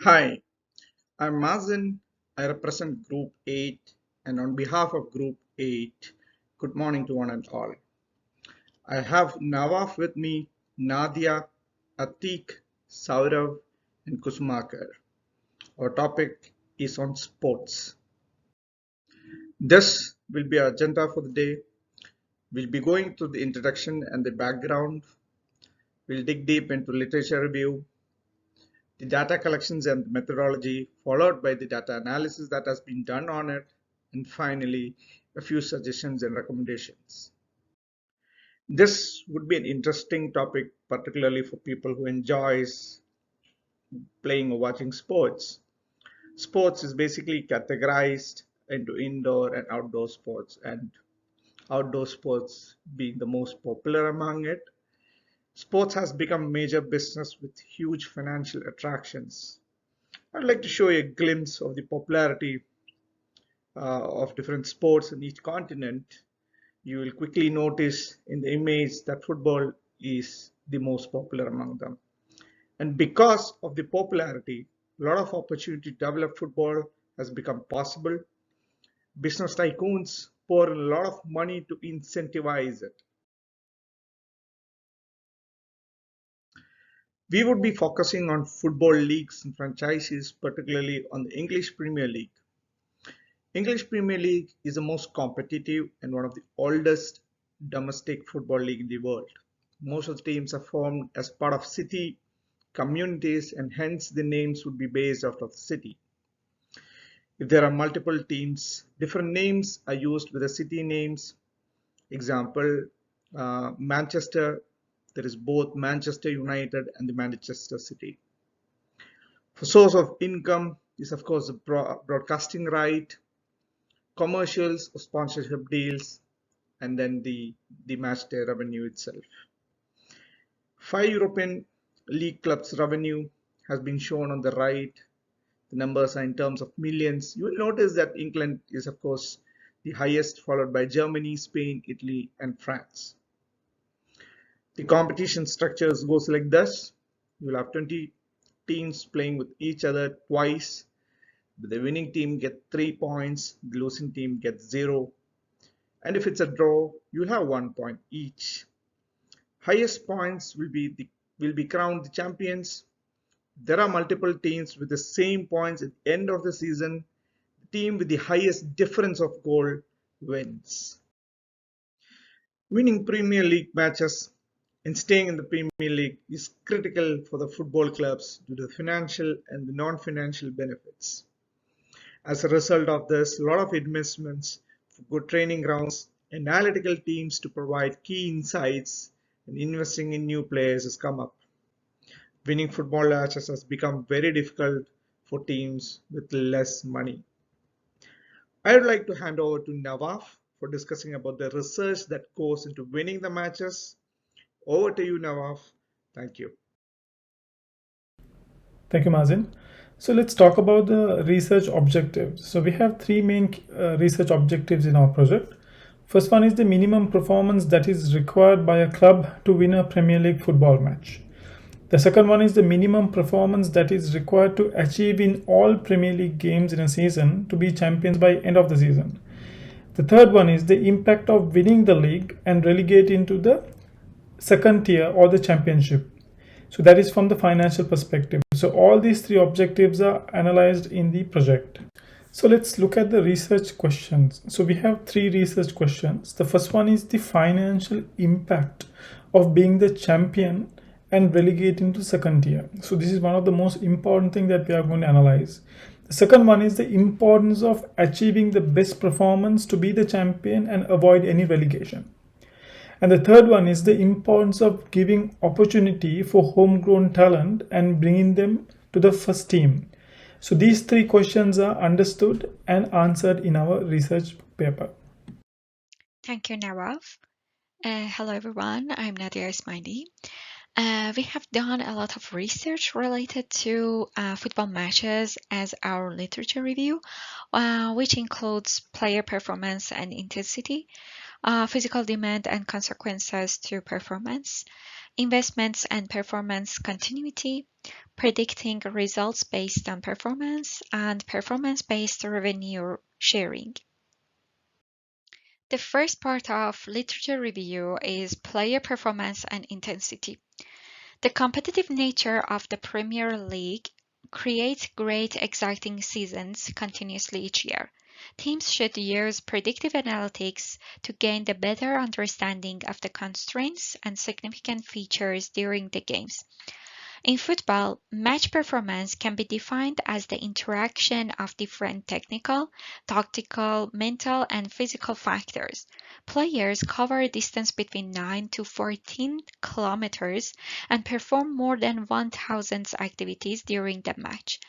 Hi, I'm Mazen. I represent Group 8, and on behalf of Group 8, good morning to one and all. I have Nawaf with me, Nadia, Atik, Saurav, and Kusumakar. Our topic is on sports. This will be our agenda for the day. We'll be going through the introduction and the background. We'll dig deep into literature review, the data collections and methodology, followed by the data analysis that has been done on it, and finally, a few suggestions and recommendations. This would be an interesting topic, particularly for people who enjoys playing or watching sports. Sports is basically categorized into indoor and outdoor sports, and outdoor sports being the most popular among it. Sports has become major business with huge financial attractions. I'd like to show you a glimpse of the popularity of different sports in each continent. You will quickly notice in the image that football is the most popular among them. And because of the popularity, a lot of opportunity to develop football has become possible. Business tycoons pour in a lot of money to incentivize it. We would be focusing on football leagues and franchises, particularly on the English Premier League. English Premier League is the most competitive and one of the oldest domestic football league in the world. Most of the teams are formed as part of city communities, and hence the names would be based out of the city. If there are multiple teams, different names are used with the city names. Example, Manchester, there is both Manchester United and the Manchester City. For source of income is of course the broadcasting right, commercials or sponsorship deals, and then the match day revenue itself. 5 European league clubs revenue has been shown on the right. The numbers are in terms of millions. You will notice that England is of course the highest, followed by Germany, Spain, Italy, and France. The competition structures goes like this. You will have 20 teams playing with each other twice. The winning team gets 3 points, the losing team gets 0. And if it's a draw, you'll have 1 point each. Highest points will be crowned the champions. There are multiple teams with the same points at the end of the season. The team with the highest difference of goal wins. Winning Premier League matches and staying in the Premier League is critical for the football clubs due to the financial and the non-financial benefits. As a result of this, a lot of investments for good training grounds, analytical teams to provide key insights, and investing in new players has come up. Winning football matches has become very difficult for teams with less money. I would like to hand over to Nawaf for discussing about the research that goes into winning the matches. Over to you, Nawaf. Thank you. Thank you, Mazin. So let's talk about the research objectives. So we have three main research objectives in our project. First one is the minimum performance that is required by a club to win a Premier League football match. The second one is the minimum performance that is required to achieve in all Premier League games in a season to be champions by end of the season. The third one is the impact of winning the league and relegate into the second tier or the championship. So that is from the financial perspective. So all these three objectives are analyzed in the project. So let's look at the research questions. So we have three research questions. The first one is the financial impact of being the champion and relegate into second tier. So this is one of the most important things that we are going to analyze. The second one is the importance of achieving the best performance to be the champion and avoid any relegation. And the third one is the importance of giving opportunity for homegrown talent and bringing them to the first team. So these three questions are understood and answered in our research paper. Thank you, Nawaf. Hello, everyone. I'm Nadia Ismaili. We have done a lot of research related to football matches as our literature review, which includes player performance and intensity, physical demand and consequences to performance, investments and performance continuity, predicting results based on performance, and performance-based revenue sharing. The first part of literature review is player performance and intensity. The competitive nature of the Premier League creates great exciting seasons continuously each year. Teams should use predictive analytics to gain the better understanding of the constraints and significant features during the games. In football, match performance can be defined as the interaction of different technical, tactical, mental, and physical factors. Players cover a distance between 9 to 14 kilometers and perform more than 1,000 activities during the match.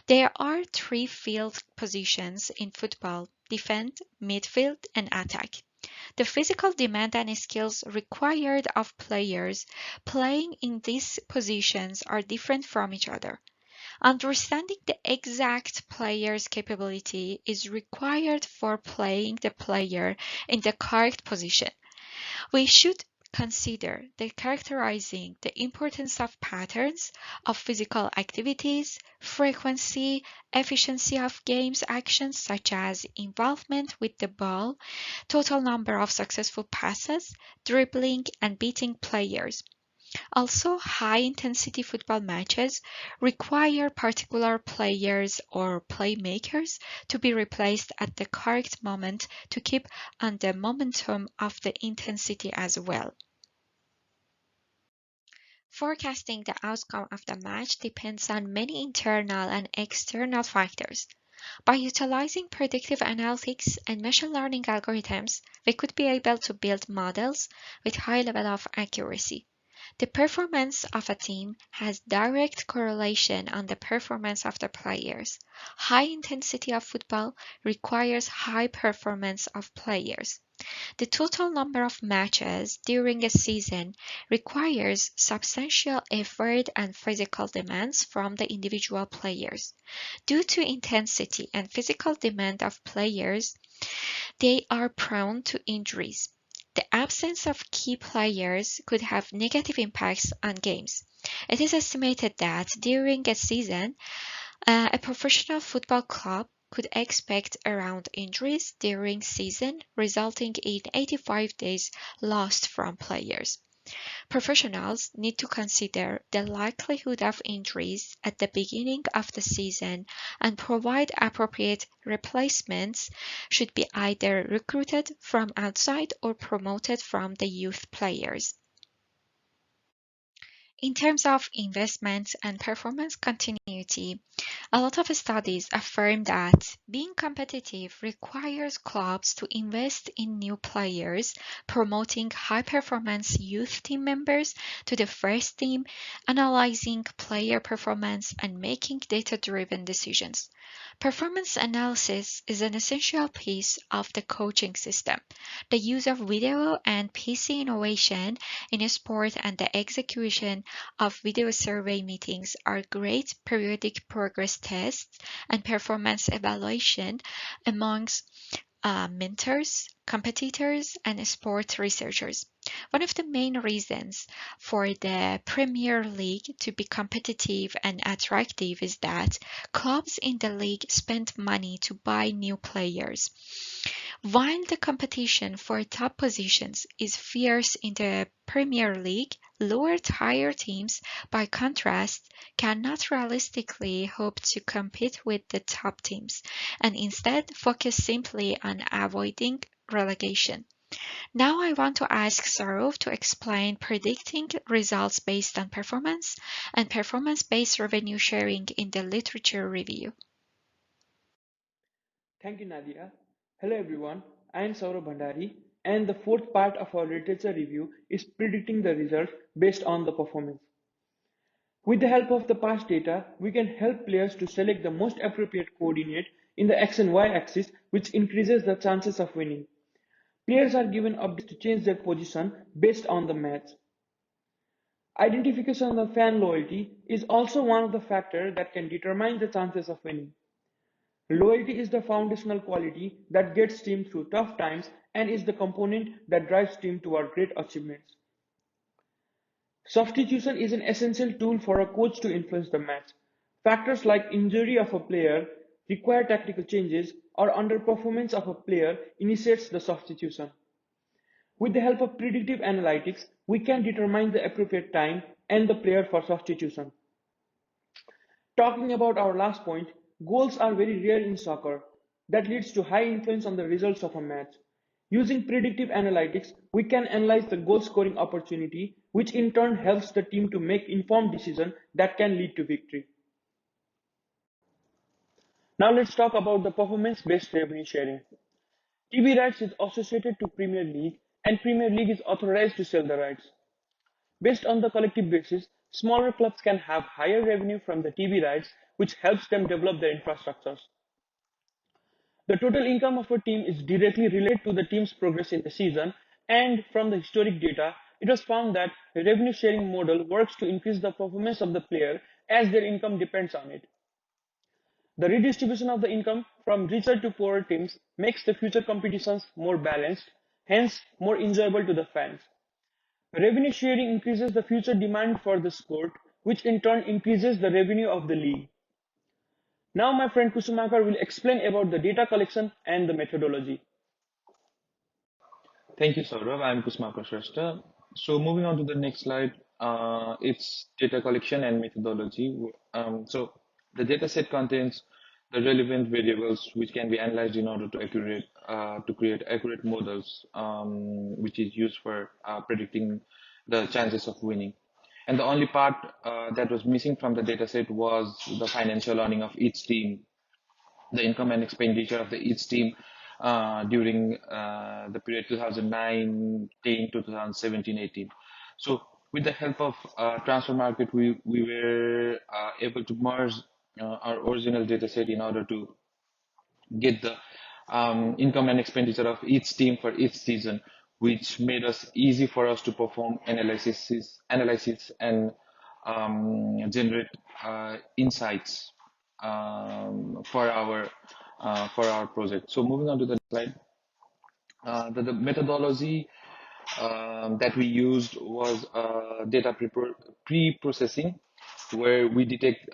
There are three field positions in football: defend, midfield, and attack. The physical demand and skills required of players playing in these positions are different from each other. Understanding the exact player's capability is required for playing the player in the correct position. We should consider the characterizing the importance of patterns of physical activities, frequency, efficiency of games actions such as involvement with the ball, total number of successful passes, dribbling, and beating players. Also, high-intensity football matches require particular players or playmakers to be replaced at the correct moment to keep on the momentum of the intensity as well. Forecasting the outcome of the match depends on many internal and external factors. By utilizing predictive analytics and machine learning algorithms, we could be able to build models with high level of accuracy. The performance of a team has direct correlation on the performance of the players. High intensity of football requires high performance of players. The total number of matches during a season requires substantial effort and physical demands from the individual players. Due to intensity and physical demand of players, they are prone to injuries. The absence of key players could have negative impacts on games. It is estimated that during a season, a professional football club could expect around injuries during season, resulting in 85 days lost from players. Professionals need to consider the likelihood of injuries at the beginning of the season and provide appropriate replacements should be either recruited from outside or promoted from the youth players. In terms of investments and performance continuity, a lot of studies affirm that being competitive requires clubs to invest in new players, promoting high-performance youth team members to the first team, analyzing player performance, and making data-driven decisions. Performance analysis is an essential piece of the coaching system. The use of video and PC innovation in sport and the execution of video survey meetings are great periodic progress tests and performance evaluation amongst mentors, competitors, and sport researchers. One of the main reasons for the Premier League to be competitive and attractive is that clubs in the league spend money to buy new players. While the competition for top positions is fierce in the Premier League, lower tier teams, by contrast, cannot realistically hope to compete with the top teams, and instead focus simply on avoiding relegation. Now I want to ask Saurav to explain predicting results based on performance and performance-based revenue sharing in the literature review. Thank you, Nadia. Hello, everyone. I am Saurabh Bhandari, and the fourth part of our literature review is predicting the results based on the performance. With the help of the past data, we can help players to select the most appropriate coordinate in the X and Y axis, which increases the chances of winning. Players are given updates to change their position based on the match. Identification of fan loyalty is also one of the factors that can determine the chances of winning. Loyalty is the foundational quality that gets team through tough times and is the component that drives team toward great achievements. Substitution is an essential tool for a coach to influence the match. Factors like injury of a player, required tactical changes, or underperformance of a player initiates the substitution. With the help of predictive analytics, we can determine the appropriate time and the player for substitution. Talking about our last point, goals are very rare in soccer. That leads to high influence on the results of a match. Using predictive analytics, we can analyze the goal scoring opportunity, which in turn helps the team to make informed decisions that can lead to victory. Now let's talk about the performance-based revenue sharing. TV rights is associated to Premier League and Premier League is authorized to sell the rights. Based on the collective basis, smaller clubs can have higher revenue from the TV rights, which helps them develop their infrastructures. The total income of a team is directly related to the team's progress in the season, and from the historic data, it was found that the revenue sharing model works to increase the performance of the player as their income depends on it. The redistribution of the income from richer to poorer teams makes the future competitions more balanced, hence more enjoyable to the fans. Revenue sharing increases the future demand for the sport, which in turn increases the revenue of the league. Now my friend Kusumakar will explain about the data collection and the methodology. Thank you, Saurav. I'm Kusma Prashrestha. So moving on to the next slide, it's data collection and methodology. So the data set contains the relevant variables which can be analyzed in order to create accurate models, which is used for predicting the chances of winning. And the only part that was missing from the data set was the financial earning of each team, the income and expenditure of each team during the period 2019 to 2017-18. So with the help of transfer market, we were able to merge our original data set in order to get the income and expenditure of each team for each season, which made us easy for us to perform analysis and generate insights for our project. So moving on to the next slide, the methodology that we used was data pre-processing, where we detect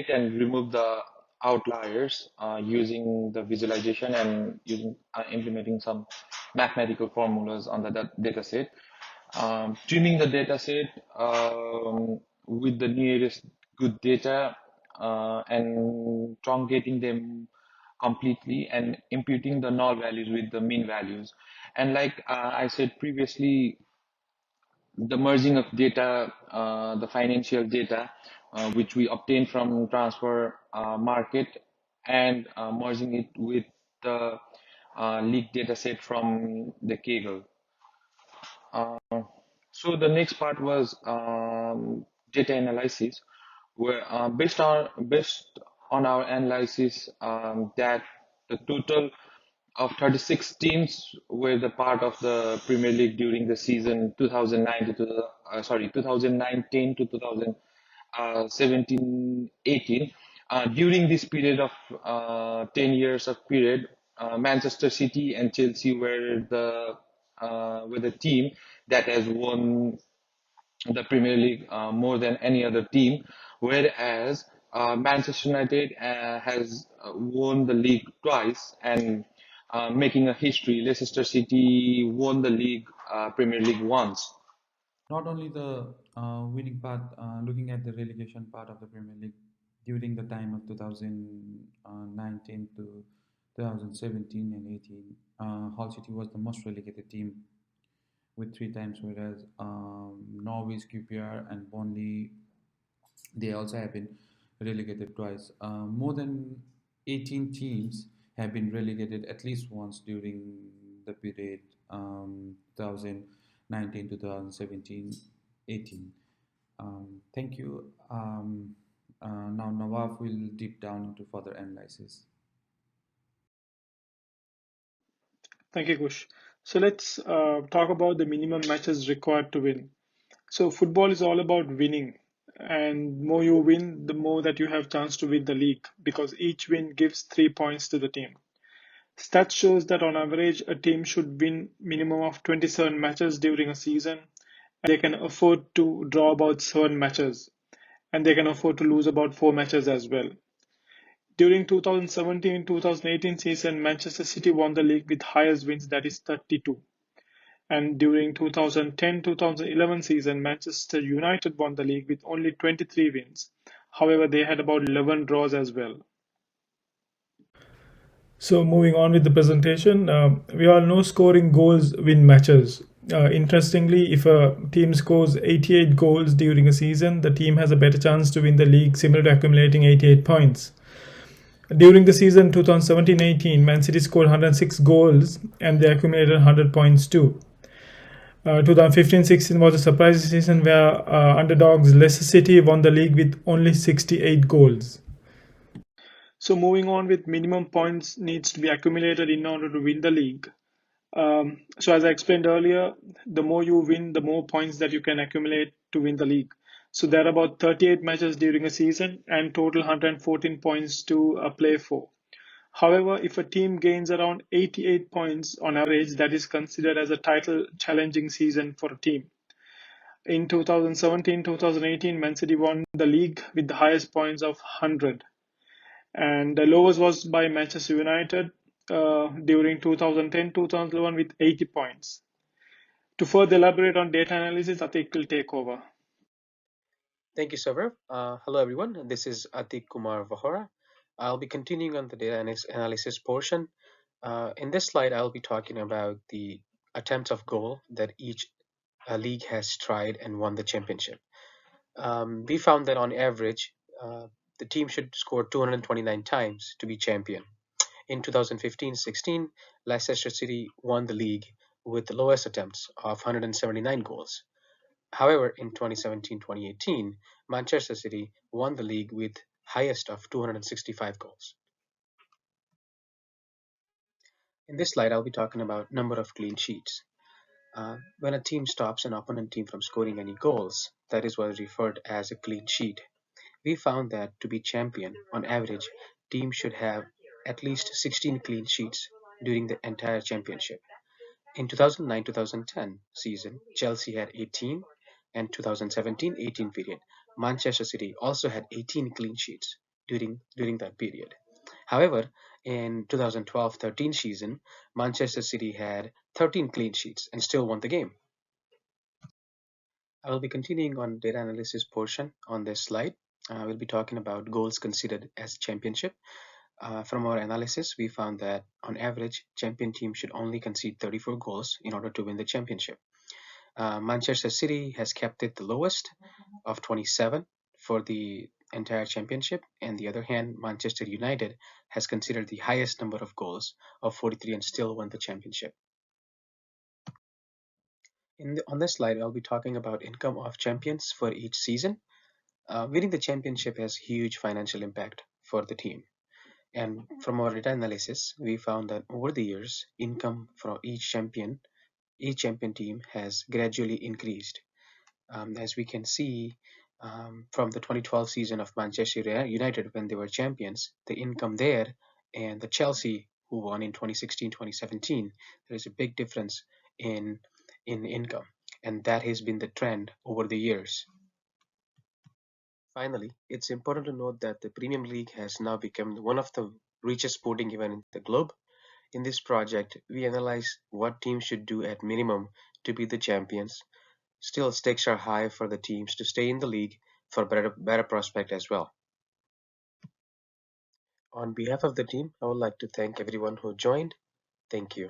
and remove the outliers using the visualization and using implementing some mathematical formulas on the data set. Tuning the data set with the nearest good data and truncating them completely and imputing the null values with the mean values. And like I said previously, the merging of data, the financial data, which we obtain from transfer market, and merging it with the leak data set from the Kaggle. So the next part was data analysis, where based on our analysis that the total of 36 teams were the part of the Premier League during the season 2019 to 2017-18. During this period of 10 years of period, Manchester City and Chelsea were the team that has won the Premier League more than any other team, whereas Manchester United has won the league twice and making a history. Leicester City won the Premier League once. Not only the winning part, looking at the relegation part of the Premier League during the time of 2019 to 2017 and 18, Hull City was the most relegated team with three times, whereas Norwich, QPR, and Burnley, they also have been relegated twice. More than 18 teams have been relegated at least once during the period 2019 to 2017 18. Thank you. Now Nawaf will deep down into further analysis. Thank you, Kush. So let's talk about the minimum matches required to win. So football is all about winning. and more you win, the more that you have chance to win the league because each win gives 3 points to the team. Stats shows that on average a team should win minimum of 27 matches during a season, and they can afford to draw about 7 matches, and they can afford to lose about 4 matches as well. During 2017-2018 season, Manchester City won the league with highest wins, that is 32. And during 2010-2011 season, Manchester United won the league with only 23 wins. However, they had about 11 draws as well. So moving on with the presentation, we all know scoring goals win matches. Interestingly, if a team scores 88 goals during a season, the team has a better chance to win the league, similar to accumulating 88 points. During the season 2017-18, Man City scored 106 goals and they accumulated 100 points too. 2015-16 was a surprise season where underdogs Leicester City won the league with only 68 goals. So moving on with minimum points needs to be accumulated in order to win the league. So as I explained earlier, the more you win, the more points that you can accumulate to win the league. So there are about 38 matches during a season and total 114 points to play for. However, if a team gains around 88 points on average, that is considered as a title challenging season for a team. In 2017-2018, Man City won the league with the highest points of 100. And the lowest was by Manchester United during 2010-2011 with 80 points. To further elaborate on data analysis, Atik will take over. Thank you, Saurav. Hello, everyone. This is Atik Kumar Vahora. I'll be continuing on the data analysis portion. In this slide, I'll be talking about the attempts of goal that each league has tried and won the championship. We found that on average, the team should score 229 times to be champion. In 2015-16, Leicester City won the league with the lowest attempts of 179 goals. However, in 2017-2018, Manchester City won the league with highest of 265 goals. In this slide, I'll be talking about number of clean sheets. When a team stops an opponent team from scoring any goals, that is what is referred as a clean sheet. We found that to be champion, on average, teams should have at least 16 clean sheets during the entire championship. In 2009-2010 season, Chelsea had 18, and 2017-18 period, Manchester City also had 18 clean sheets during that period. However, in 2012-13 season, Manchester City had 13 clean sheets and still won the game. I will be continuing on data analysis portion on this slide. We'll be talking about goals considered as championship. From our analysis, we found that on average, champion team should only concede 34 goals in order to win the championship. Manchester City has kept it the lowest of 27 for the entire championship. And the other hand, Manchester United has considered the highest number of goals of 43 and still won the championship. On this slide, I'll be talking about income of champions for each season. Winning the championship has huge financial impact for the team. And from our data analysis, we found that over the years, income for each champion team has gradually increased. As we can see from the 2012 season of Manchester United when they were champions, the income there, and the Chelsea who won in 2016-2017, there is a big difference in income, and that has been the trend over the years. Finally, it's important to note that the Premier League has now become one of the richest sporting events in the globe. In this project, we analyze what teams should do at minimum to be the champions. Still, stakes are high for the teams to stay in the league for better prospect as well. On behalf of the team, I would like to thank everyone who joined. Thank you.